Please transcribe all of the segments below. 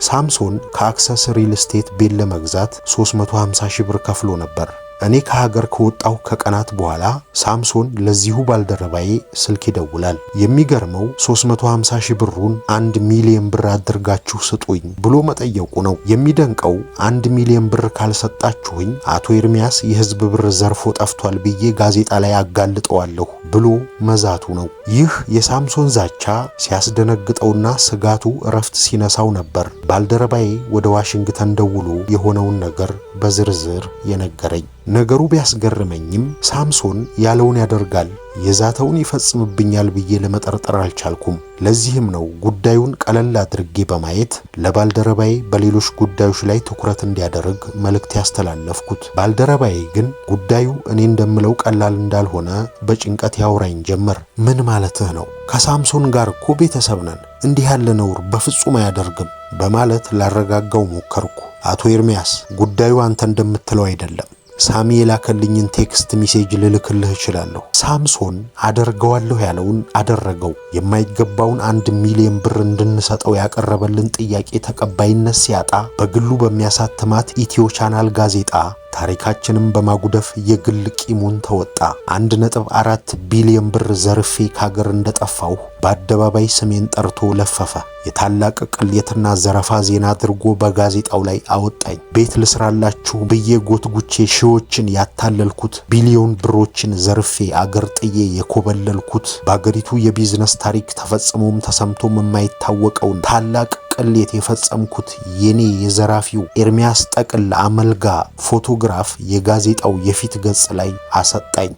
ሳምሶን ከአክሰስ ሪል ስቴት ቤት ለመግዛት 350 ሺህ ብር ከፍሎ ነበር። እኔ ከሀገር ከወጣሁ ከቀናት በኋላ ሳምሶን ለዚሁ ባልደረባዬ ስልክ ይደውላል። የሚገርመው 350 ሺህ ብሩን 1 ሚሊዮን ብር አድርጋችሁ ስጡኝ ብሎ መጠየቁ ነው። የሚደንቀው 1 ሚሊዮን ብር ካልሰጣችሁኝ አቶ ኤርሚያስ የህዝብ ብር ዘርፎ ጠፍቷል ብዬ ጋዜጣ ላይ አጋልጠዋለሁ ብሎ መዛቱ ነው። ይህ የሳምሶን ዛቻ ሲያስደነግጠውና ስጋቱ እረፍት ሲነሳው ነበር ባልደረባዬ ወደ ዋሽንግተን ደውሎ የሆነውን ነገር በዝርዝር የነገረኝ። ነገሩ ቢያስገርመኝም ሳምሶን ያለውን ያደርጋል፣ የዛተውን ይፈጽምብኛል ብዬ ለመጠርጠር አልቻልኩም። ለዚህም ነው ጉዳዩን ቀለል አድርጌ በማየት ለባልደረባዬ በሌሎች ጉዳዮች ላይ ትኩረት እንዲያደርግ መልእክት ያስተላለፍኩት። ባልደረባዬ ግን ጉዳዩ እኔ እንደምለው ቀላል እንዳልሆነ በጭንቀት ያወራኝ ጀመር። ምን ማለትህ ነው? ከሳምሶን ጋር እኮ ቤተሰብ ነን፣ እንዲህ ያለ ነውር በፍጹም አያደርግም በማለት ላረጋጋው ሞከርኩ። አቶ ኤርሚያስ ጉዳዩ አንተ እንደምትለው አይደለም። ሳሚ የላከልኝን ቴክስት ሜሴጅ ልልክልህ እችላለሁ። ሳምሶን አደርገዋለሁ ያለውን አደረገው። የማይገባውን 1 ሚሊዮን ብር እንድንሰጠው ያቀረበልን ጥያቄ ተቀባይነት ሲያጣ በግሉ በሚያሳትማት ኢትዮ ቻናል ጋዜጣ ታሪካችንም በማጉደፍ የግል ቂሙን ተወጣ። 1.4 ቢሊዮን ብር ዘርፌ ካገር እንደጠፋው በአደባባይ ስሜን ጠርቶ ለፈፈ። የታላቅ ቅሌትና ዘረፋ ዜና አድርጎ በጋዜጣው ላይ አወጣኝ። ቤት ልስራላችሁ ብዬ ጎትጉቼ ሺዎችን ያታለልኩት፣ ቢሊዮን ብሮችን ዘርፌ አገር ጥዬ የኮበለልኩት፣ በአገሪቱ የቢዝነስ ታሪክ ተፈጽሞም ተሰምቶም የማይታወቀውን ታላቅ ቅሌት የፈጸምኩት የኔ የዘራፊው ኤርሚያስ ጠቅል አመልጋ ፎቶግራፍ የጋዜጣው የፊት ገጽ ላይ አሰጣኝ።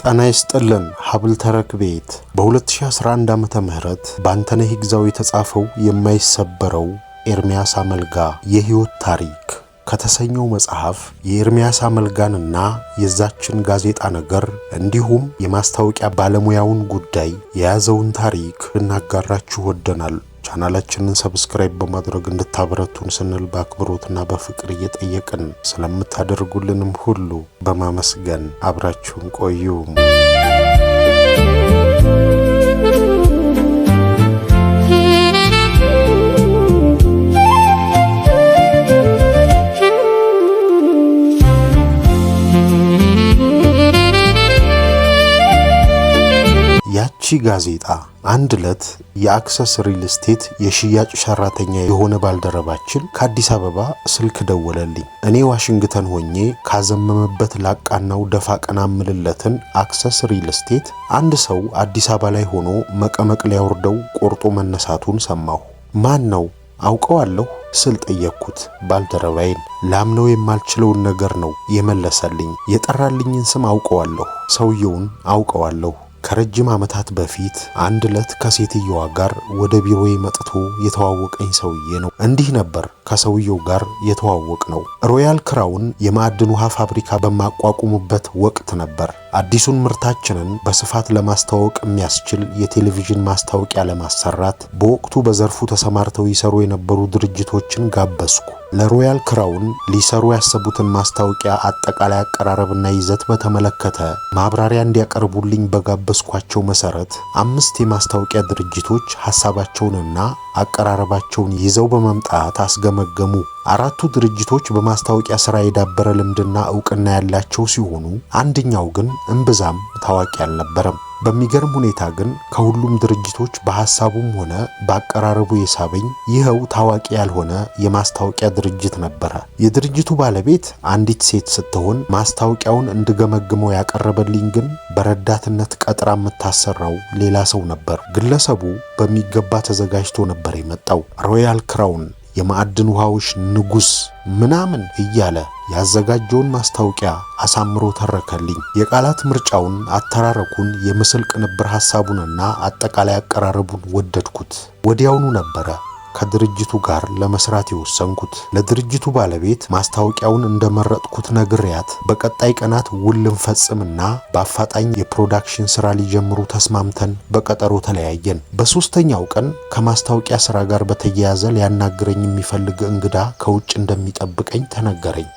ጤና ይስጥልን ሀብል ተረክ ቤት በ2011 ዓመተ ምህረት በአንተነህ ይግዛው የተጻፈው የማይሰበረው ኤርሚያስ አመልጋ የህይወት ታሪክ ከተሰኘው መጽሐፍ የኤርሚያስ አመልጋንና የዛችን ጋዜጣ ነገር እንዲሁም የማስታወቂያ ባለሙያውን ጉዳይ የያዘውን ታሪክ ልናጋራችሁ ወደናል። ቻናላችንን ሰብስክራይብ በማድረግ እንድታበረቱን ስንል በአክብሮትና በፍቅር እየጠየቅን ስለምታደርጉልንም ሁሉ በማመስገን አብራችሁን ቆዩ። ያቺ ጋዜጣ አንድ ዕለት የአክሰስ ሪል ስቴት የሽያጭ ሰራተኛ የሆነ ባልደረባችን ከአዲስ አበባ ስልክ ደወለልኝ። እኔ ዋሽንግተን ሆኜ ካዘመመበት ላቃናው ደፋ ቀና ምልለትን አክሰስ ሪል ስቴት አንድ ሰው አዲስ አበባ ላይ ሆኖ መቀመቅ ሊያወርደው ቆርጦ መነሳቱን ሰማሁ። ማን ነው አውቀዋለሁ ስል ጠየቅኩት ባልደረባይን። ላምነው የማልችለውን ነገር ነው የመለሰልኝ። የጠራልኝን ስም አውቀዋለሁ፣ ሰውየውን አውቀዋለሁ። ከረጅም ዓመታት በፊት አንድ ዕለት ከሴትየዋ ጋር ወደ ቢሮዬ መጥቶ የተዋወቀኝ ሰውዬ ነው። እንዲህ ነበር ከሰውየው ጋር የተዋወቅ ነው። ሮያል ክራውን የማዕድን ውሃ ፋብሪካ በማቋቋሙበት ወቅት ነበር። አዲሱን ምርታችንን በስፋት ለማስተዋወቅ የሚያስችል የቴሌቪዥን ማስታወቂያ ለማሰራት በወቅቱ በዘርፉ ተሰማርተው ይሰሩ የነበሩ ድርጅቶችን ጋበዝኩ። ለሮያል ክራውን ሊሰሩ ያሰቡትን ማስታወቂያ አጠቃላይ አቀራረብና ይዘት በተመለከተ ማብራሪያ እንዲያቀርቡልኝ በጋበዝኳቸው መሰረት 5 የማስታወቂያ ድርጅቶች ሐሳባቸውንና አቀራረባቸውን ይዘው በመምጣት አስገመገሙ። 4ቱ ድርጅቶች በማስታወቂያ ሥራ የዳበረ ልምድና ዕውቅና ያላቸው ሲሆኑ አንደኛው ግን እምብዛም ታዋቂ አልነበረም። በሚገርም ሁኔታ ግን ከሁሉም ድርጅቶች በሐሳቡም ሆነ በአቀራረቡ የሳበኝ ይኸው ታዋቂ ያልሆነ የማስታወቂያ ድርጅት ነበረ። የድርጅቱ ባለቤት አንዲት ሴት ስትሆን ማስታወቂያውን እንድገመግመው ያቀረበልኝ ግን በረዳትነት ቀጥራ የምታሰራው ሌላ ሰው ነበር። ግለሰቡ በሚገባ ተዘጋጅቶ ነበር የመጣው። ሮያል ክራውን የማዕድን ውሃዎች ንጉስ ምናምን እያለ ያዘጋጀውን ማስታወቂያ አሳምሮ ተረከልኝ። የቃላት ምርጫውን፣ አተራረኩን፣ የምስል ቅንብር ሐሳቡንና አጠቃላይ አቀራረቡን ወደድኩት። ወዲያውኑ ነበረ ከድርጅቱ ጋር ለመስራት የወሰንኩት። ለድርጅቱ ባለቤት ማስታወቂያውን እንደመረጥኩት ነግሬያት በቀጣይ ቀናት ውል ልንፈጽምና በአፋጣኝ የፕሮዳክሽን ስራ ሊጀምሩ ተስማምተን በቀጠሮ ተለያየን። በሶስተኛው ቀን ከማስታወቂያ ስራ ጋር በተያያዘ ሊያናግረኝ የሚፈልግ እንግዳ ከውጭ እንደሚጠብቀኝ ተነገረኝ።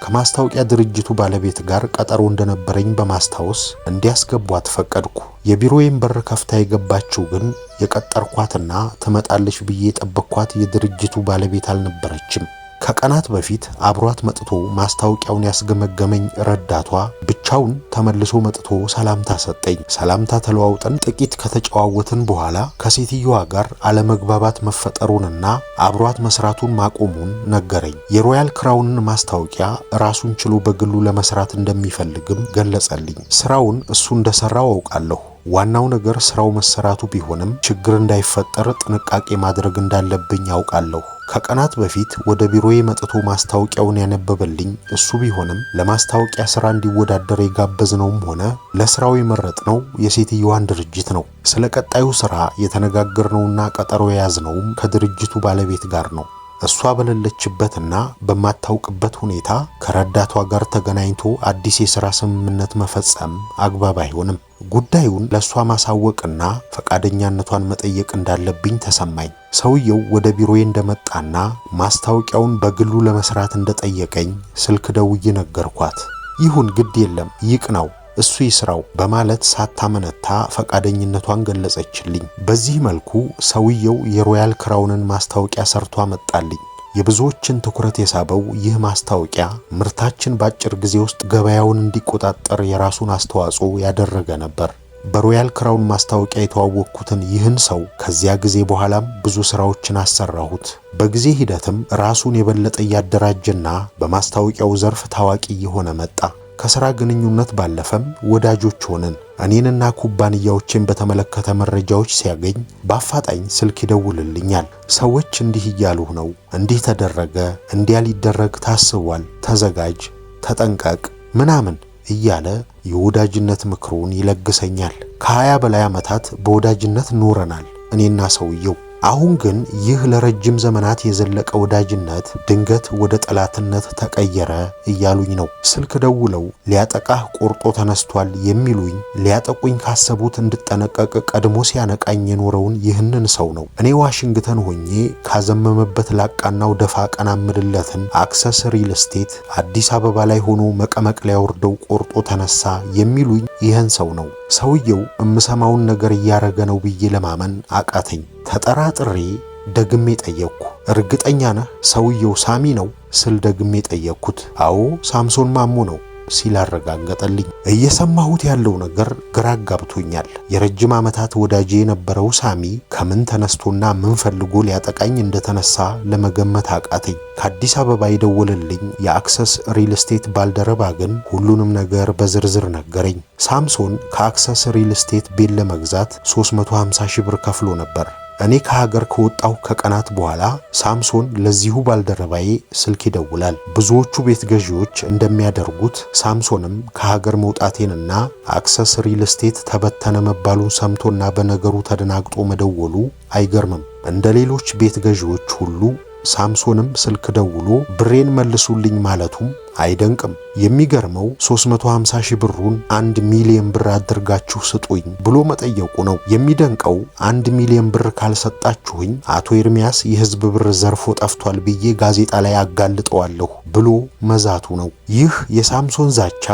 ከማስታወቂያ ድርጅቱ ባለቤት ጋር ቀጠሮ እንደነበረኝ በማስታወስ እንዲያስገቧት ፈቀድኩ። የቢሮዬን በር ከፍታ የገባችው ግን የቀጠርኳትና ትመጣለች ብዬ የጠበቅኳት የድርጅቱ ባለቤት አልነበረችም። ከቀናት በፊት አብሯት መጥቶ ማስታወቂያውን ያስገመገመኝ ረዳቷ ብቻውን ተመልሶ መጥቶ ሰላምታ ሰጠኝ። ሰላምታ ተለዋውጠን ጥቂት ከተጨዋወትን በኋላ ከሴትዮዋ ጋር አለመግባባት መፈጠሩንና አብሯት መስራቱን ማቆሙን ነገረኝ። የሮያል ክራውንን ማስታወቂያ ራሱን ችሎ በግሉ ለመስራት እንደሚፈልግም ገለጸልኝ። ስራውን እሱ እንደሰራው አውቃለሁ። ዋናው ነገር ስራው መሰራቱ ቢሆንም ችግር እንዳይፈጠር ጥንቃቄ ማድረግ እንዳለብኝ ያውቃለሁ። ከቀናት በፊት ወደ ቢሮዬ መጥቶ ማስታወቂያውን ያነበበልኝ እሱ ቢሆንም ለማስታወቂያ ስራ እንዲወዳደር የጋበዝነውም ሆነ ለስራው የመረጥነው የሴትዮዋን ድርጅት ነው። ስለ ቀጣዩ ስራ የተነጋገርነውና ቀጠሮ የያዝነውም ከድርጅቱ ባለቤት ጋር ነው። እሷ በሌለችበትና በማታውቅበት ሁኔታ ከረዳቷ ጋር ተገናኝቶ አዲስ የሥራ ስምምነት መፈጸም አግባብ አይሆንም። ጉዳዩን ለሷ ማሳወቅና ፈቃደኛነቷን መጠየቅ እንዳለብኝ ተሰማኝ። ሰውየው ወደ ቢሮዬ እንደመጣና ማስታወቂያውን በግሉ ለመስራት እንደጠየቀኝ ስልክ ደውዬ ነገርኳት። ይሁን ግድ የለም ይቅናው እሱ ይስራው በማለት ሳታመነታ ፈቃደኝነቷን ገለጸችልኝ። በዚህ መልኩ ሰውየው የሮያል ክራውንን ማስታወቂያ ሰርቶ አመጣልኝ። የብዙዎችን ትኩረት የሳበው ይህ ማስታወቂያ ምርታችን በአጭር ጊዜ ውስጥ ገበያውን እንዲቆጣጠር የራሱን አስተዋጽኦ ያደረገ ነበር። በሮያል ክራውን ማስታወቂያ የተዋወቅኩትን ይህን ሰው ከዚያ ጊዜ በኋላም ብዙ ስራዎችን አሰራሁት። በጊዜ ሂደትም ራሱን የበለጠ እያደራጀና በማስታወቂያው ዘርፍ ታዋቂ እየሆነ መጣ። ከሥራ ግንኙነት ባለፈም ወዳጆች ሆነን። እኔንና ኩባንያዎችን በተመለከተ መረጃዎች ሲያገኝ በአፋጣኝ ስልክ ይደውልልኛል። ሰዎች እንዲህ እያሉህ ነው፣ እንዲህ ተደረገ፣ እንዲያ ሊደረግ ታስቧል፣ ተዘጋጅ፣ ተጠንቀቅ ምናምን እያለ የወዳጅነት ምክሩን ይለግሰኛል። ከ20 በላይ ዓመታት በወዳጅነት ኖረናል እኔና ሰውየው። አሁን ግን ይህ ለረጅም ዘመናት የዘለቀ ወዳጅነት ድንገት ወደ ጠላትነት ተቀየረ እያሉኝ ነው። ስልክ ደውለው ሊያጠቃህ ቆርጦ ተነስቷል የሚሉኝ ሊያጠቁኝ ካሰቡት እንድጠነቀቅ ቀድሞ ሲያነቃኝ የኖረውን ይህንን ሰው ነው። እኔ ዋሽንግተን ሆኜ ካዘመመበት ላቃናው ደፋ ቀና ምልለትን አክሰስ ሪል ስቴት አዲስ አበባ ላይ ሆኖ መቀመቅ ሊያወርደው ቆርጦ ተነሳ የሚሉኝ ይህን ሰው ነው። ሰውየው እምሰማውን ነገር እያረገ ነው ብዬ ለማመን አቃተኝ። ተጠራጥሬ ደግሜ ጠየቅኩ። እርግጠኛ ነህ ሰውየው ሳሚ ነው ስል ደግሜ ጠየቅኩት። አዎ ሳምሶን ማሞ ነው ሲል አረጋገጠልኝ። እየሰማሁት ያለው ነገር ግራ ጋብቶኛል። የረጅም ዓመታት ወዳጄ የነበረው ሳሚ ከምን ተነስቶና ምን ፈልጎ ሊያጠቃኝ እንደተነሳ ለመገመት አቃተኝ። ከአዲስ አበባ የደወለልኝ የአክሰስ ሪል ስቴት ባልደረባ ግን ሁሉንም ነገር በዝርዝር ነገረኝ። ሳምሶን ከአክሰስ ሪል ስቴት ቤት ለመግዛት 350 ሺህ ብር ከፍሎ ነበር። እኔ ከሀገር ከወጣሁ ከቀናት በኋላ ሳምሶን ለዚሁ ባልደረባዬ ስልክ ይደውላል። ብዙዎቹ ቤት ገዢዎች እንደሚያደርጉት ሳምሶንም ከሀገር መውጣቴንና አክሰስ ሪል ስቴት ተበተነ መባሉን ሰምቶና በነገሩ ተደናግጦ መደወሉ አይገርምም። እንደ ሌሎች ቤት ገዢዎች ሁሉ ሳምሶንም ስልክ ደውሎ ብሬን መልሱልኝ ማለቱም አይደንቅም። የሚገርመው 350 ሺህ ብሩን 1 ሚሊዮን ብር አድርጋችሁ ስጡኝ ብሎ መጠየቁ ነው። የሚደንቀው 1 ሚሊዮን ብር ካልሰጣችሁኝ አቶ ኤርሚያስ የህዝብ ብር ዘርፎ ጠፍቷል ብዬ ጋዜጣ ላይ አጋልጠዋለሁ ብሎ መዛቱ ነው። ይህ የሳምሶን ዛቻ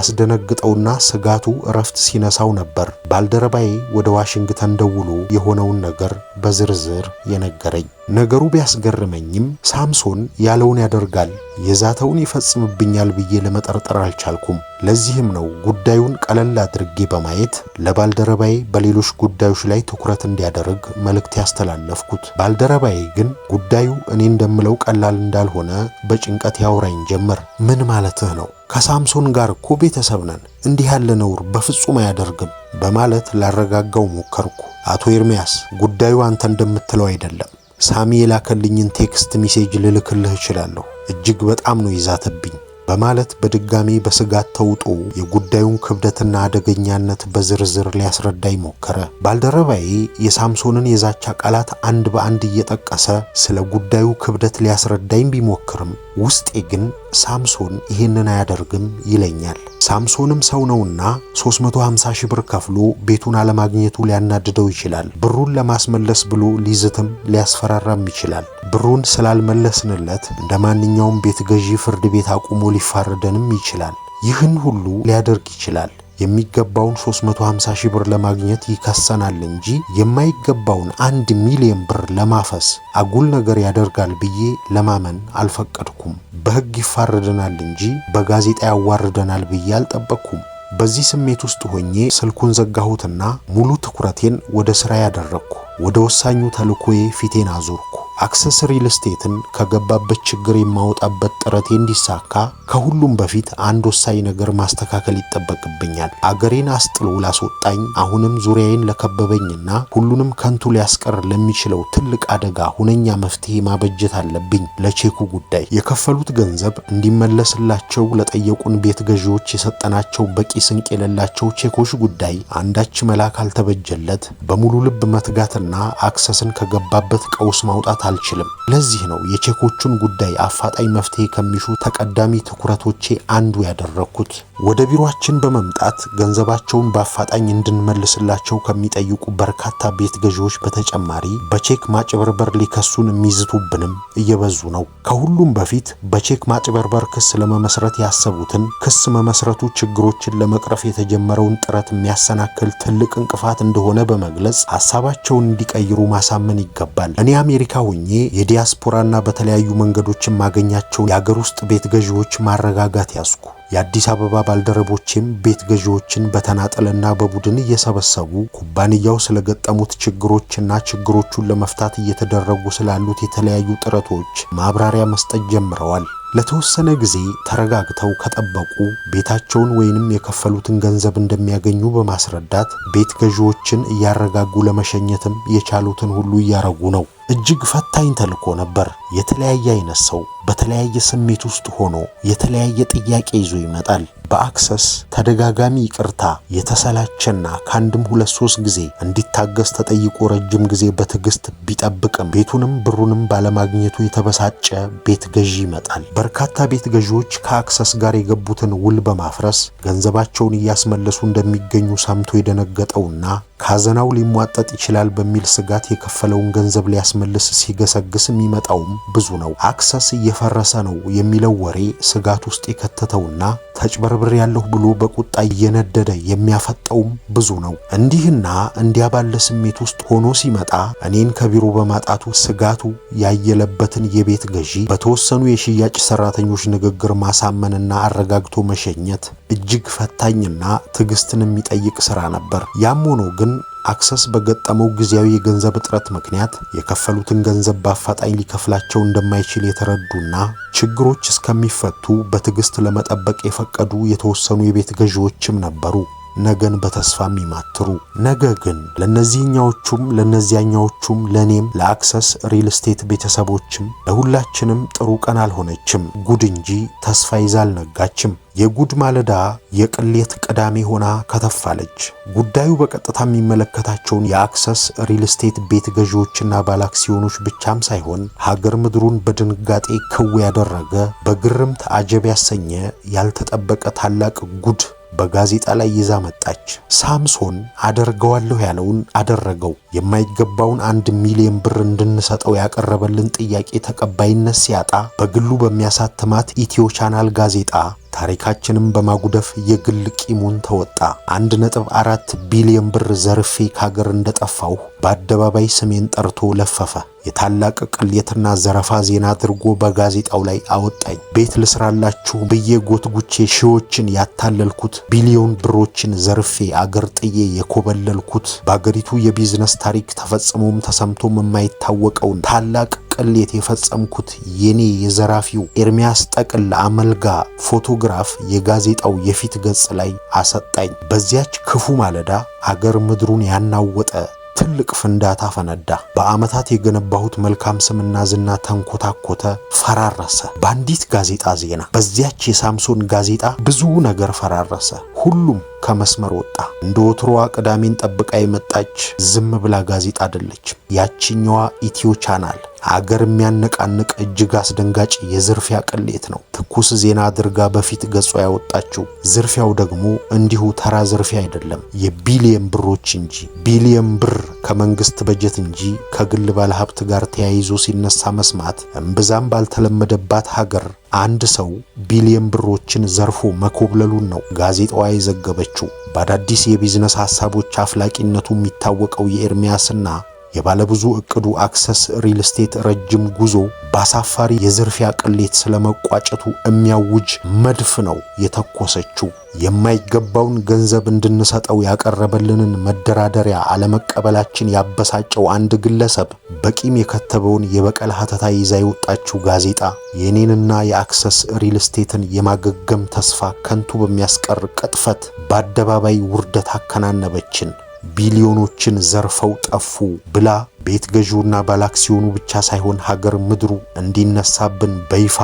ሲያስደነግጠውና ስጋቱ እረፍት ሲነሳው ነበር ባልደረባዬ ወደ ዋሽንግተን ደውሎ የሆነውን ነገር በዝርዝር የነገረኝ። ነገሩ ቢያስገርመኝም ሳምሶን ያለውን ያደርጋል፣ የዛተውን ይፈጽምብኛል ብዬ ለመጠርጠር አልቻልኩም። ለዚህም ነው ጉዳዩን ቀለል አድርጌ በማየት ለባልደረባዬ በሌሎች ጉዳዮች ላይ ትኩረት እንዲያደርግ መልእክት ያስተላለፍኩት። ባልደረባዬ ግን ጉዳዩ እኔ እንደምለው ቀላል እንዳልሆነ በጭንቀት ያወራኝ ጀመር። ምን ማለትህ ነው? ከሳምሶን ጋር እኮ ቤተሰብ ነን፣ እንዲህ ያለ ነውር በፍጹም አያደርግም በማለት ላረጋጋው ሞከርኩ። አቶ ኤርሚያስ ጉዳዩ አንተ እንደምትለው አይደለም። ሳሚ የላከልኝን ቴክስት ሜሴጅ ልልክልህ እችላለሁ። እጅግ በጣም ነው ይዛተብኝ። በማለት በድጋሚ በስጋት ተውጦ የጉዳዩን ክብደትና አደገኛነት በዝርዝር ሊያስረዳኝ ሞከረ። ባልደረባዬ የሳምሶንን የዛቻ ቃላት አንድ በአንድ እየጠቀሰ ስለ ጉዳዩ ክብደት ሊያስረዳኝ ቢሞክርም ውስጤ ግን ሳምሶን ይሄንን አያደርግም ይለኛል። ሳምሶንም ሰው ነውና 350 ሺህ ብር ከፍሎ ቤቱን አለማግኘቱ ሊያናድደው ይችላል። ብሩን ለማስመለስ ብሎ ሊዝትም ሊያስፈራራም ይችላል። ብሩን ስላልመለስንለት እንደ ማንኛውም ቤት ገዢ ፍርድ ቤት አቁሞ ሊፋረደንም ይችላል። ይህን ሁሉ ሊያደርግ ይችላል። የሚገባውን 350 ሺህ ብር ለማግኘት ይከሰናል እንጂ የማይገባውን 1 ሚሊዮን ብር ለማፈስ አጉል ነገር ያደርጋል ብዬ ለማመን አልፈቀድኩም። በሕግ ይፋረደናል እንጂ በጋዜጣ ያዋርደናል ብዬ አልጠበቅኩም። በዚህ ስሜት ውስጥ ሆኜ ስልኩን ዘጋሁትና ሙሉ ትኩረቴን ወደ ስራ ያደረግኩ። ወደ ወሳኙ ተልእኮዬ ፊቴን አዞርኩ። አክሰስ ሪል ስቴትን ከገባበት ችግር የማወጣበት ጥረቴ እንዲሳካ ከሁሉም በፊት አንድ ወሳኝ ነገር ማስተካከል ይጠበቅብኛል። አገሬን አስጥሎ ላስወጣኝ አሁንም ዙሪያዬን ለከበበኝና ሁሉንም ከንቱ ሊያስቀር ለሚችለው ትልቅ አደጋ ሁነኛ መፍትሄ ማበጀት አለብኝ። ለቼኩ ጉዳይ የከፈሉት ገንዘብ እንዲመለስላቸው ለጠየቁን ቤት ገዢዎች የሰጠናቸው በቂ ስንቅ የሌላቸው ቼኮች ጉዳይ አንዳች መላ ካልተበጀለት በሙሉ ልብ መትጋትና አክሰስን ከገባበት ቀውስ ማውጣት አልችልም። ለዚህ ነው የቼኮቹን ጉዳይ አፋጣኝ መፍትሄ ከሚሹ ተቀዳሚ ትኩረቶቼ አንዱ ያደረኩት። ወደ ቢሮአችን በመምጣት ገንዘባቸውን በአፋጣኝ እንድንመልስላቸው ከሚጠይቁ በርካታ ቤት ገዢዎች በተጨማሪ በቼክ ማጭበርበር ሊከሱን የሚዝቱብንም እየበዙ ነው። ከሁሉም በፊት በቼክ ማጭበርበር ክስ ለመመስረት ያሰቡትን ክስ መመስረቱ ችግሮችን ለመቅረፍ የተጀመረውን ጥረት የሚያሰናክል ትልቅ እንቅፋት እንደሆነ በመግለጽ ሐሳባቸውን እንዲቀይሩ ማሳመን ይገባል። እኔ አሜሪካ ሆኜ የዲያስፖራና በተለያዩ መንገዶች ማገኛቸው የአገር ውስጥ ቤት ገዢዎች ማረጋጋት ያስኩ። የአዲስ አበባ ባልደረቦችም ቤት ገዢዎችን በተናጠልና በቡድን እየሰበሰቡ ኩባንያው ስለገጠሙት ችግሮችና ችግሮቹን ለመፍታት እየተደረጉ ስላሉት የተለያዩ ጥረቶች ማብራሪያ መስጠት ጀምረዋል። ለተወሰነ ጊዜ ተረጋግተው ከጠበቁ ቤታቸውን ወይንም የከፈሉትን ገንዘብ እንደሚያገኙ በማስረዳት ቤት ገዢዎችን እያረጋጉ ለመሸኘትም የቻሉትን ሁሉ እያረጉ ነው። እጅግ ፈታኝ ተልእኮ ነበር። የተለያየ አይነት ሰው በተለያየ ስሜት ውስጥ ሆኖ የተለያየ ጥያቄ ይዞ ይመጣል። በአክሰስ ተደጋጋሚ ይቅርታ የተሰላቸና ከአንድም 2-3 ጊዜ እንዲታገስ ተጠይቆ ረጅም ጊዜ በትዕግስት ቢጠብቅም ቤቱንም ብሩንም ባለማግኘቱ የተበሳጨ ቤት ገዢ ይመጣል። በርካታ ቤት ገዢዎች ከአክሰስ ጋር የገቡትን ውል በማፍረስ ገንዘባቸውን እያስመለሱ እንደሚገኙ ሰምቶ የደነገጠውና ካዘናው ሊሟጠጥ ይችላል በሚል ስጋት የከፈለውን ገንዘብ ሊያስመልስ ሲገሰግስ የሚመጣውም ብዙ ነው። አክሰስ እየፈረሰ ነው የሚለው ወሬ ስጋት ውስጥ የከተተውና ተጭበርብር ያለሁ ብሎ በቁጣ እየነደደ የሚያፈጠውም ብዙ ነው። እንዲህና እንዲያ ባለ ስሜት ውስጥ ሆኖ ሲመጣ እኔን ከቢሮ በማጣቱ ስጋቱ ያየለበትን የቤት ገዢ በተወሰኑ የሽያጭ ሰራተኞች ንግግር ማሳመንና አረጋግቶ መሸኘት እጅግ ፈታኝና ትዕግስትን የሚጠይቅ ስራ ነበር። ያም ሆኖ ግን አክሰስ በገጠመው ጊዜያዊ የገንዘብ እጥረት ምክንያት የከፈሉትን ገንዘብ በአፋጣኝ ሊከፍላቸው እንደማይችል የተረዱና ችግሮች እስከሚፈቱ በትዕግስት ለመጠበቅ የፈቀዱ የተወሰኑ የቤት ገዢዎችም ነበሩ። ነገን በተስፋ የሚማትሩ። ነገ ግን ለነዚህኛዎቹም ለነዚያኛዎቹም ለኔም ለአክሰስ ሪል ስቴት ቤተሰቦችም ለሁላችንም ጥሩ ቀን አልሆነችም። ጉድ እንጂ ተስፋ ይዛ አልነጋችም። የጉድ ማለዳ የቅሌት ቅዳሜ ሆና ከተፋለች። ጉዳዩ በቀጥታ የሚመለከታቸውን የአክሰስ ሪል ስቴት ቤት ገዢዎችና ባለአክሲዮኖች ብቻም ሳይሆን ሀገር ምድሩን በድንጋጤ ክው ያደረገ በግርምት አጀብ ያሰኘ ያልተጠበቀ ታላቅ ጉድ በጋዜጣ ላይ ይዛ መጣች። ሳምሶን አደርገዋለሁ ያለውን አደረገው። የማይገባውን 1 ሚሊዮን ብር እንድንሰጠው ያቀረበልን ጥያቄ ተቀባይነት ሲያጣ በግሉ በሚያሳትማት ኢትዮ ቻናል ጋዜጣ ታሪካችንም በማጉደፍ የግል ቂሙን ተወጣ። 1.4 ቢሊዮን ብር ዘርፌ ካገር እንደጠፋው በአደባባይ ስሜን ጠርቶ ለፈፈ። የታላቅ ቅሌትና ዘረፋ ዜና አድርጎ በጋዜጣው ላይ አወጣኝ። ቤት ልስራላችሁ ብዬ ጎትጉቼ ሺዎችን ያታለልኩት፣ ቢሊዮን ብሮችን ዘርፌ አገር ጥዬ የኮበለልኩት፣ በአገሪቱ የቢዝነስ ታሪክ ተፈጽሞም ተሰምቶም የማይታወቀውን ታላቅ ቅሌት የፈጸምኩት የኔ የዘራፊው ኤርሚያስ ጠቅል አመልጋ ፎቶግራፍ የጋዜጣው የፊት ገጽ ላይ አሰጣኝ። በዚያች ክፉ ማለዳ አገር ምድሩን ያናወጠ በትልቅ ፍንዳታ ፈነዳ። በአመታት የገነባሁት መልካም ስምና ዝና ተንኮታኮተ፣ ፈራረሰ። በአንዲት ጋዜጣ ዜና፣ በዚያች የሳምሶን ጋዜጣ ብዙ ነገር ፈራረሰ። ሁሉም ከመስመር ወጣ። እንደ ወትሮዋ ቅዳሜን ጠብቃ የመጣች ዝም ብላ ጋዜጣ አይደለችም። ያቺኛዋ ኢትዮ ቻናል አገር የሚያነቃንቅ እጅግ አስደንጋጭ የዝርፊያ ቅሌት ነው ትኩስ ዜና አድርጋ በፊት ገጿ ያወጣችው። ዝርፊያው ደግሞ እንዲሁ ተራ ዝርፊያ አይደለም፣ የቢሊየን ብሮች እንጂ። ቢሊየን ብር ከመንግስት በጀት እንጂ ከግል ባለሀብት ጋር ተያይዞ ሲነሳ መስማት እምብዛም ባልተለመደባት ሀገር አንድ ሰው ቢሊየን ብሮችን ዘርፎ መኮብለሉን ነው ጋዜጣዋ የዘገበችው። በአዳዲስ የቢዝነስ ሐሳቦች አፍላቂነቱ የሚታወቀው የኤርሚያስና የባለብዙ እቅዱ አክሰስ ሪል ስቴት ረጅም ጉዞ በአሳፋሪ የዝርፊያ ቅሌት ስለመቋጨቱ የሚያውጅ መድፍ ነው የተኮሰችው። የማይገባውን ገንዘብ እንድንሰጠው ያቀረበልንን መደራደሪያ አለመቀበላችን ያበሳጨው አንድ ግለሰብ በቂም የከተበውን የበቀል ሀተታ ይዛ የወጣችው ጋዜጣ የኔንና የአክሰስ ሪል ስቴትን የማገገም ተስፋ ከንቱ በሚያስቀር ቅጥፈት በአደባባይ ውርደት አከናነበችን። ቢሊዮኖችን ዘርፈው ጠፉ ብላ ቤት ገዢውና ባለአክሲዮኑ ብቻ ሳይሆን ሀገር ምድሩ እንዲነሳብን በይፋ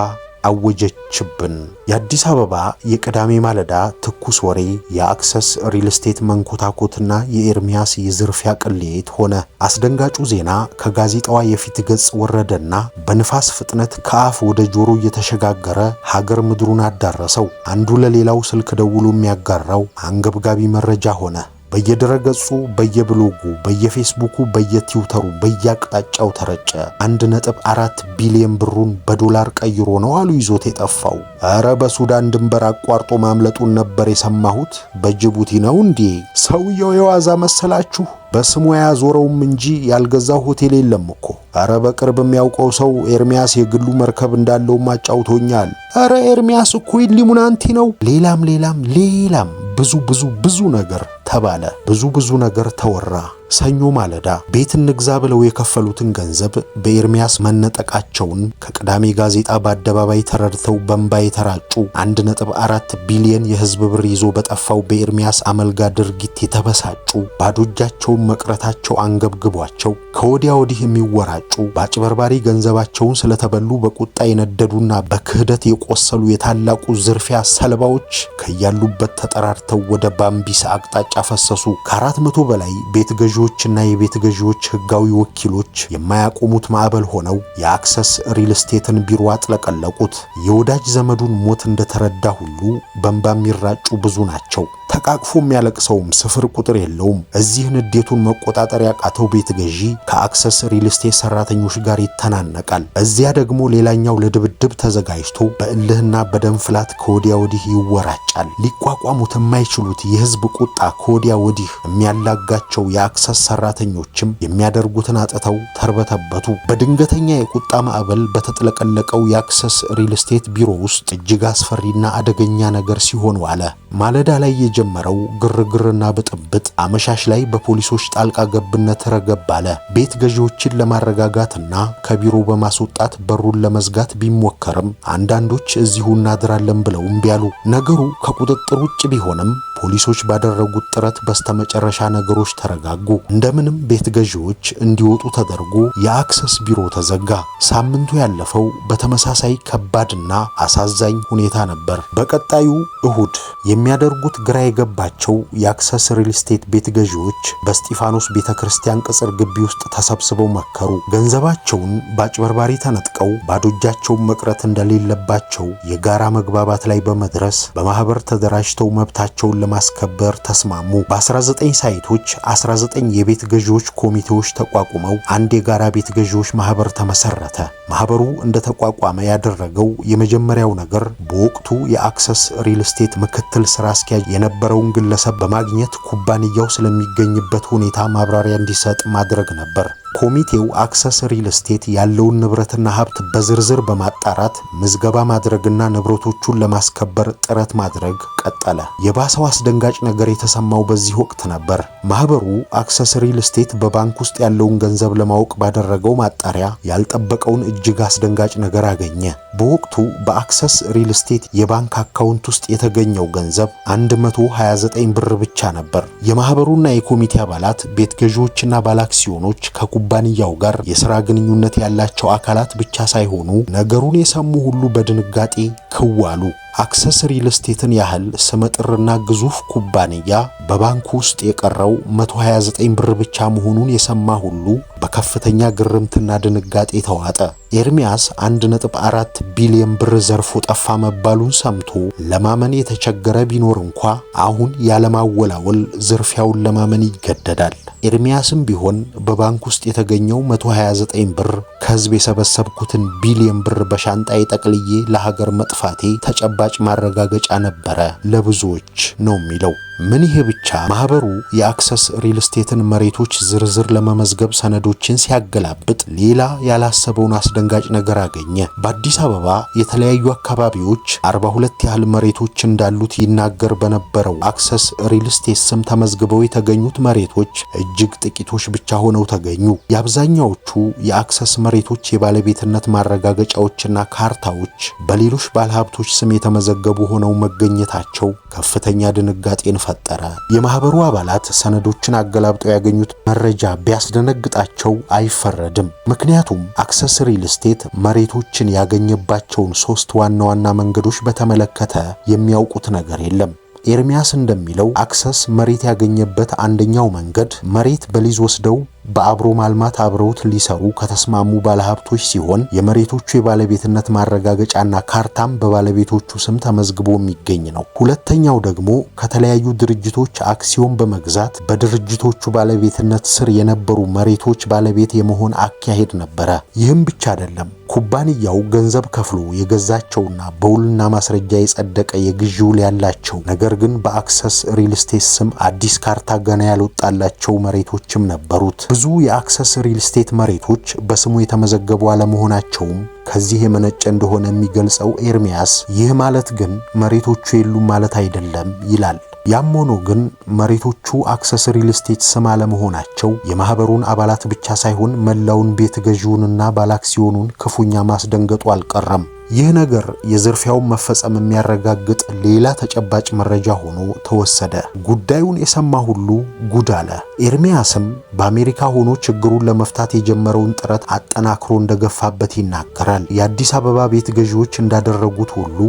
አወጀችብን። የአዲስ አበባ የቅዳሜ ማለዳ ትኩስ ወሬ የአክሰስ ሪል ስቴት መንኮታኮትና የኤርሚያስ የዝርፊያ ቅሌት ሆነ። አስደንጋጩ ዜና ከጋዜጣዋ የፊት ገጽ ወረደና በንፋስ ፍጥነት ከአፍ ወደ ጆሮ እየተሸጋገረ ሀገር ምድሩን አዳረሰው። አንዱ ለሌላው ስልክ ደውሎ የሚያጋራው አንገብጋቢ መረጃ ሆነ። በየድረገጹ፣ በየብሎጉ፣ በየፌስቡኩ፣ በየትዊተሩ በየአቅጣጫው ተረጨ። 1.4 ቢሊዮን ብሩን በዶላር ቀይሮ ነው አሉ ይዞት የጠፋው። ኧረ በሱዳን ድንበር አቋርጦ ማምለጡን ነበር የሰማሁት። በጅቡቲ ነው እንዴ? ሰውየው የዋዛ መሰላችሁ? በስሙ ያዞረውም እንጂ ያልገዛው ሆቴል የለም እኮ። ኧረ በቅርብ የሚያውቀው ሰው ኤርሚያስ የግሉ መርከብ እንዳለው አጫውቶኛል። ኧረ ኤርሚያስ እኮ ኢሉሚናንቲ ነው። ሌላም ብዙ ነገር ተባለ። ብዙ ነገር ተወራ። ሰኞ ማለዳ ቤት እንግዛ ብለው የከፈሉትን ገንዘብ በኤርሚያስ መነጠቃቸውን ከቅዳሜ ጋዜጣ በአደባባይ ተረድተው በእንባ የተራጩ 1.4 ቢሊዮን የህዝብ ብር ይዞ በጠፋው በኤርሚያስ አመልጋ ድርጊት የተበሳጩ ባዶ እጃቸውን መቅረታቸው አንገብግቧቸው ከወዲያ ወዲህ የሚወራጩ በአጭበርባሪ ገንዘባቸውን ስለተበሉ በቁጣ የነደዱና በክህደት የቆሰሉ የታላቁ ዝርፊያ ሰለባዎች ከያሉበት ተጠራርተው ወደ ባምቢስ አቅጣጫ ፈሰሱ። ከ400 በላይ ቤት ገዢዎችና የቤት ገዢዎች ህጋዊ ወኪሎች የማያቆሙት ማዕበል ሆነው የአክሰስ ሪል ስቴትን ቢሮ አጥለቀለቁት። የወዳጅ ዘመዱን ሞት እንደተረዳ ሁሉ በእንባ የሚራጩ ብዙ ናቸው። ተቃቅፎ የሚያለቅሰውም ስፍር ቁጥር የለውም። እዚህ ንዴቱን መቆጣጠር ያቃተው ቤት ገዢ ከአክሰስ ሪል ስቴት ሰራተኞች ጋር ይተናነቃል። እዚያ ደግሞ ሌላኛው ለድብድብ ተዘጋጅቶ በእልህና በደም ፍላት ከወዲያ ወዲህ ይወራጫል። ሊቋቋሙት የማይችሉት የህዝብ ቁጣ ከወዲያ ወዲህ የሚያላጋቸው የአክሰስ ሰራተኞችም የሚያደርጉትን አጥተው ተርበተበቱ። በድንገተኛ የቁጣ ማዕበል በተጥለቀለቀው የአክሰስ ሪል ስቴት ቢሮ ውስጥ እጅግ አስፈሪና አደገኛ ነገር ሲሆን ዋለ። ማለዳ ላይ የጀመረው ግርግርና ብጥብጥ አመሻሽ ላይ በፖሊሶች ጣልቃ ገብነት ረገብ አለ። ቤት ገዢዎችን ለማረጋጋትና ከቢሮ በማስወጣት በሩን ለመዝጋት ቢሞከርም አንዳንዶች እዚሁ እናድራለን ብለው እምቢ አሉ። ነገሩ ከቁጥጥር ውጭ ቢሆንም ፖሊሶች ባደረጉት ጥረት በስተመጨረሻ ነገሮች ተረጋጉ። እንደምንም ቤት ገዢዎች እንዲወጡ ተደርጎ የአክሰስ ቢሮ ተዘጋ። ሳምንቱ ያለፈው በተመሳሳይ ከባድና አሳዛኝ ሁኔታ ነበር። በቀጣዩ እሁድ የሚያደርጉት ግራ የገባቸው የአክሰስ ሪል ስቴት ቤት ገዢዎች በስጢፋኖስ ቤተክርስቲያን ቅጽር ግቢ ውስጥ ተሰብስበው መከሩ። ገንዘባቸውን በአጭበርባሪ ተነጥቀው ባዶ እጃቸውን መቅረት እንደሌለባቸው የጋራ መግባባት ላይ በመድረስ በማህበር ተደራጅተው መብታቸውን ለማስከበር ተስማሙ። በ19 ሳይቶች 19 የቤት ገዢዎች ኮሚቴዎች ተቋቁመው አንድ የጋራ ቤት ገዢዎች ማህበር ተመሰረተ። ማህበሩ እንደተቋቋመ ያደረገው የመጀመሪያው ነገር በወቅቱ የአክሰስ ሪል ስቴት ምክትል ስራ አስኪያጅ የነበረውን ግለሰብ በማግኘት ኩባንያው ስለሚገኝበት ሁኔታ ማብራሪያ እንዲሰጥ ማድረግ ነበር። ኮሚቴው አክሰስ ሪል ስቴት ያለውን ንብረትና ሀብት በዝርዝር በማጣራት ምዝገባ ማድረግና ንብረቶቹን ለማስከበር ጥረት ማድረግ ቀጠለ። የባሰው አስደንጋጭ ነገር የተሰማው በዚህ ወቅት ነበር። ማህበሩ አክሰስ ሪል ስቴት በባንክ ውስጥ ያለውን ገንዘብ ለማወቅ ባደረገው ማጣሪያ ያልጠበቀውን እጅግ አስደንጋጭ ነገር አገኘ። በወቅቱ በአክሰስ ሪል ስቴት የባንክ አካውንት ውስጥ የተገኘው ገንዘብ 129 ብር ብቻ ነበር። የማህበሩና የኮሚቴ አባላት፣ ቤት ገዢዎችና ባለአክሲዮኖች ከኩባንያው ጋር የሥራ ግንኙነት ያላቸው አካላት ብቻ ሳይሆኑ ነገሩን የሰሙ ሁሉ በድንጋጤ ክው አሉ። አክሰስ ሪል ስቴትን ያህል ስመጥርና ግዙፍ ኩባንያ በባንኩ ውስጥ የቀረው 129 ብር ብቻ መሆኑን የሰማ ሁሉ በከፍተኛ ግርምትና ድንጋጤ ተዋጠ። ኤርሚያስ 1.4 ቢሊዮን ብር ዘርፎ ጠፋ መባሉን ሰምቶ ለማመን የተቸገረ ቢኖር እንኳ አሁን ያለማወላወል ዝርፊያውን ለማመን ይገደዳል። ኤርሚያስም ቢሆን በባንክ ውስጥ የተገኘው 129 ብር ከህዝብ የሰበሰብኩትን ቢሊዮን ብር በሻንጣዬ ጠቅልዬ ለሀገር መጥፋቴ ተጨባጭ ማረጋገጫ ነበረ ለብዙዎች ነው የሚለው። ምን ይሄ ብቻ! ማህበሩ የአክሰስ ሪል ስቴትን መሬቶች ዝርዝር ለመመዝገብ ሰነዶችን ሲያገላብጥ ሌላ ያላሰበውን አስደንጋጭ ነገር አገኘ። በአዲስ አበባ የተለያዩ አካባቢዎች 42 ያህል መሬቶች እንዳሉት ይናገር በነበረው አክሰስ ሪል ስቴት ስም ተመዝግበው የተገኙት መሬቶች እጅግ ጥቂቶች ብቻ ሆነው ተገኙ። የአብዛኛዎቹ የአክሰስ መሬቶች የባለቤትነት ማረጋገጫዎችና ካርታዎች በሌሎች ባለሀብቶች ስም የተመዘገቡ ሆነው መገኘታቸው ከፍተኛ ድንጋጤን ፈጠረ። የማህበሩ አባላት ሰነዶችን አገላብጠው ያገኙት መረጃ ቢያስደነግጣቸው አይፈረድም። ምክንያቱም አክሰስ ሪል ስቴት መሬቶችን ያገኘባቸውን 3 ዋና ዋና መንገዶች በተመለከተ የሚያውቁት ነገር የለም። ኤርሚያስ እንደሚለው አክሰስ መሬት ያገኘበት አንደኛው መንገድ መሬት በሊዝ ወስደው በአብሮ ማልማት አብረውት ሊሰሩ ከተስማሙ ባለሀብቶች ሲሆን የመሬቶቹ የባለቤትነት ማረጋገጫና ካርታም በባለቤቶቹ ስም ተመዝግቦ የሚገኝ ነው። ሁለተኛው ደግሞ ከተለያዩ ድርጅቶች አክሲዮን በመግዛት በድርጅቶቹ ባለቤትነት ስር የነበሩ መሬቶች ባለቤት የመሆን አካሄድ ነበረ። ይህም ብቻ አይደለም። ኩባንያው ገንዘብ ከፍሎ የገዛቸውና በውልና ማስረጃ የጸደቀ የግዢ ውል ያላቸው ነገር ግን በአክሰስ ሪል ስቴት ስም አዲስ ካርታ ገና ያልወጣላቸው መሬቶችም ነበሩት። ብዙ የአክሰስ ሪል ስቴት መሬቶች በስሙ የተመዘገቡ አለመሆናቸውም ከዚህ የመነጨ እንደሆነ የሚገልጸው ኤርሚያስ ይህ ማለት ግን መሬቶቹ የሉም ማለት አይደለም ይላል። ያም ሆኖ ግን መሬቶቹ አክሰስ ሪል ስቴት ስም አለመሆናቸው የማህበሩን አባላት ብቻ ሳይሆን መላውን ቤት ገዢውንና ባለአክሲዮኑን ክፉኛ ማስደንገጡ አልቀረም። ይህ ነገር የዝርፊያውን መፈጸም የሚያረጋግጥ ሌላ ተጨባጭ መረጃ ሆኖ ተወሰደ። ጉዳዩን የሰማ ሁሉ ጉድ አለ። ኤርሚያስም በአሜሪካ ሆኖ ችግሩን ለመፍታት የጀመረውን ጥረት አጠናክሮ እንደገፋበት ይናገራል። የአዲስ አበባ ቤት ገዢዎች እንዳደረጉት ሁሉ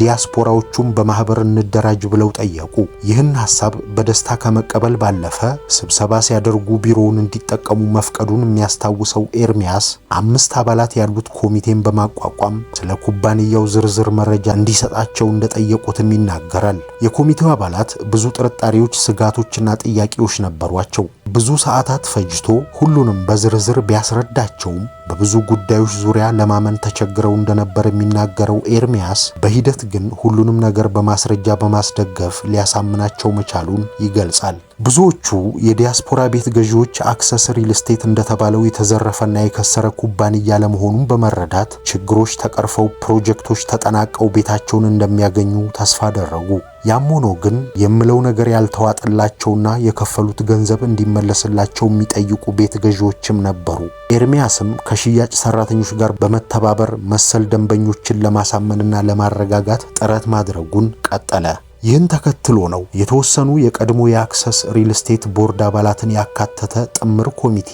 የዲያስፖራዎቹም በማህበር እንደራጅ ብለው ጠየቁ። ይህን ሐሳብ በደስታ ከመቀበል ባለፈ ስብሰባ ሲያደርጉ ቢሮውን እንዲጠቀሙ መፍቀዱን የሚያስታውሰው ኤርሚያስ 5 አባላት ያሉት ኮሚቴን በማቋቋም ስለ ኩባንያው ዝርዝር መረጃ እንዲሰጣቸው እንደጠየቁትም ይናገራል። የኮሚቴው አባላት ብዙ ጥርጣሬዎች፣ ስጋቶችና ጥያቄዎች ነበሯቸው። ብዙ ሰዓታት ፈጅቶ ሁሉንም በዝርዝር ቢያስረዳቸውም በብዙ ጉዳዮች ዙሪያ ለማመን ተቸግረው እንደነበር የሚናገረው ኤርሚያስ በሂደት ግን ሁሉንም ነገር በማስረጃ በማስደገፍ ሊያሳምናቸው መቻሉን ይገልጻል። ብዙዎቹ የዲያስፖራ ቤት ገዢዎች አክሰስ ሪል ስቴት እንደተባለው የተዘረፈና የከሰረ ኩባንያ ለመሆኑን በመረዳት ችግሮች ተቀርፈው ፕሮጀክቶች ተጠናቀው ቤታቸውን እንደሚያገኙ ተስፋ አደረጉ። ያም ሆኖ ግን የምለው ነገር ያልተዋጠላቸውና የከፈሉት ገንዘብ እንዲመለስላቸው የሚጠይቁ ቤት ገዢዎችም ነበሩ። ኤርሚያስም ከሽያጭ ሰራተኞች ጋር በመተባበር መሰል ደንበኞችን ለማሳመንና ለማረጋጋት ጥረት ማድረጉን ቀጠለ። ይህን ተከትሎ ነው የተወሰኑ የቀድሞ የአክሰስ ሪል ስቴት ቦርድ አባላትን ያካተተ ጥምር ኮሚቴ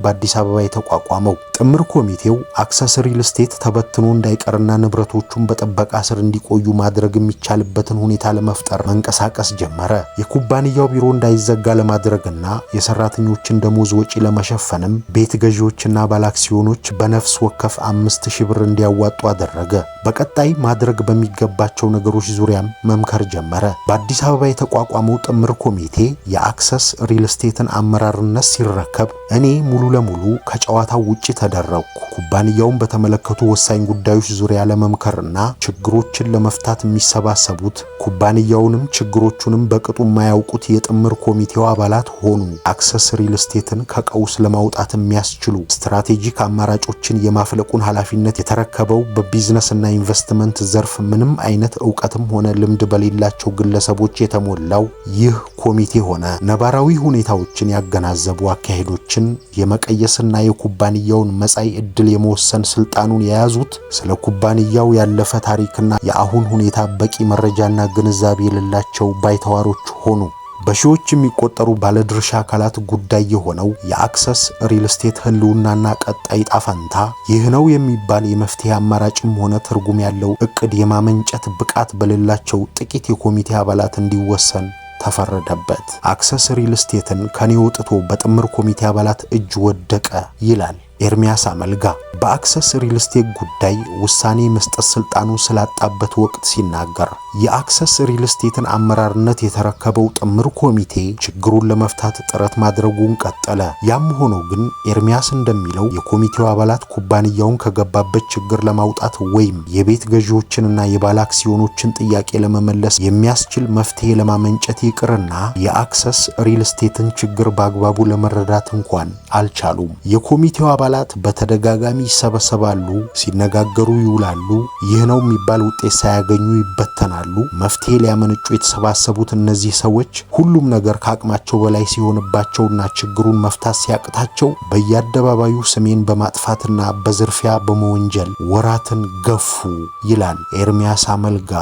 በአዲስ አበባ የተቋቋመው። ጥምር ኮሚቴው አክሰስ ሪል ስቴት ተበትኖ እንዳይቀርና ንብረቶቹን በጥበቃ ስር እንዲቆዩ ማድረግ የሚቻልበትን ሁኔታ ለመፍጠር መንቀሳቀስ ጀመረ። የኩባንያው ቢሮ እንዳይዘጋ ለማድረግና የሰራተኞችን ደሞዝ ወጪ ለመሸፈንም ቤት ገዢዎችና ባለአክሲዮኖች በነፍስ ወከፍ 5000 ብር እንዲያዋጡ አደረገ። በቀጣይ ማድረግ በሚገባቸው ነገሮች ዙሪያም መምከር ጀመረ። በአዲስ አበባ የተቋቋመው ጥምር ኮሚቴ የአክሰስ ሪል ስቴትን አመራርነት ሲረከብ እኔ ሙሉ ለሙሉ ከጨዋታው ውጪ ተደረኩ። ኩባንያውን በተመለከቱ ወሳኝ ጉዳዮች ዙሪያ ለመምከርና ችግሮችን ለመፍታት የሚሰባሰቡት ኩባንያውንም ችግሮቹንም በቅጡ የማያውቁት የጥምር ኮሚቴው አባላት ሆኑ። አክሰስ ሪል ስቴትን ከቀውስ ለማውጣት የሚያስችሉ ስትራቴጂክ አማራጮችን የማፍለቁን ኃላፊነት የተረከበው በቢዝነስና ኢንቨስትመንት ዘርፍ ምንም አይነት ዕውቀትም ሆነ ልምድ በሌላቸው ግለሰቦች የተሞላው ይህ ኮሚቴ ሆነ። ነባራዊ ሁኔታዎችን ያገናዘቡ አካሄዶችን የመቀየስና የኩባንያውን መጻኢ ዕድል የመወሰን ስልጣኑን የያዙት ስለ ኩባንያው ያለፈ ታሪክና የአሁን ሁኔታ በቂ መረጃና ግንዛቤ የሌላቸው ባይተዋሮች ሆኑ። በሺዎች የሚቆጠሩ ባለድርሻ አካላት ጉዳይ የሆነው የአክሰስ ሪል ስቴት ህልውናና ቀጣይ ጣፈንታ ይህ ነው የሚባል የመፍትሄ አማራጭም ሆነ ትርጉም ያለው እቅድ የማመንጨት ብቃት በሌላቸው ጥቂት የኮሚቴ አባላት እንዲወሰን ተፈረደበት። አክሰስ ሪል ስቴትን ከኔ ወጥቶ በጥምር ኮሚቴ አባላት እጅ ወደቀ ይላል ኤርሚያስ አመልጋ በአክሰስ ሪል ስቴት ጉዳይ ውሳኔ መስጠት ስልጣኑ ስላጣበት ወቅት ሲናገር የአክሰስ ሪል ስቴትን አመራርነት የተረከበው ጥምር ኮሚቴ ችግሩን ለመፍታት ጥረት ማድረጉን ቀጠለ። ያም ሆኖ ግን ኤርሚያስ እንደሚለው የኮሚቴው አባላት ኩባንያውን ከገባበት ችግር ለማውጣት ወይም የቤት ገዢዎችንና የባለ አክሲዮኖችን ጥያቄ ለመመለስ የሚያስችል መፍትሄ ለማመንጨት ይቅርና የአክሰስ ሪል ስቴትን ችግር በአግባቡ ለመረዳት እንኳን አልቻሉም። የኮሚቴው አባላት በተደጋጋሚ ይሰበሰባሉ፣ ሲነጋገሩ ይውላሉ። ይህ ነው የሚባል ውጤት ሳያገኙ ይበተናሉ። መፍትሄ ሊያመነጩ የተሰባሰቡት እነዚህ ሰዎች ሁሉም ነገር ከአቅማቸው በላይ ሲሆንባቸውና ችግሩን መፍታት ሲያቅታቸው በየአደባባዩ ስሜን በማጥፋትና በዝርፊያ በመወንጀል ወራትን ገፉ ይላል ኤርሚያስ አመልጋ።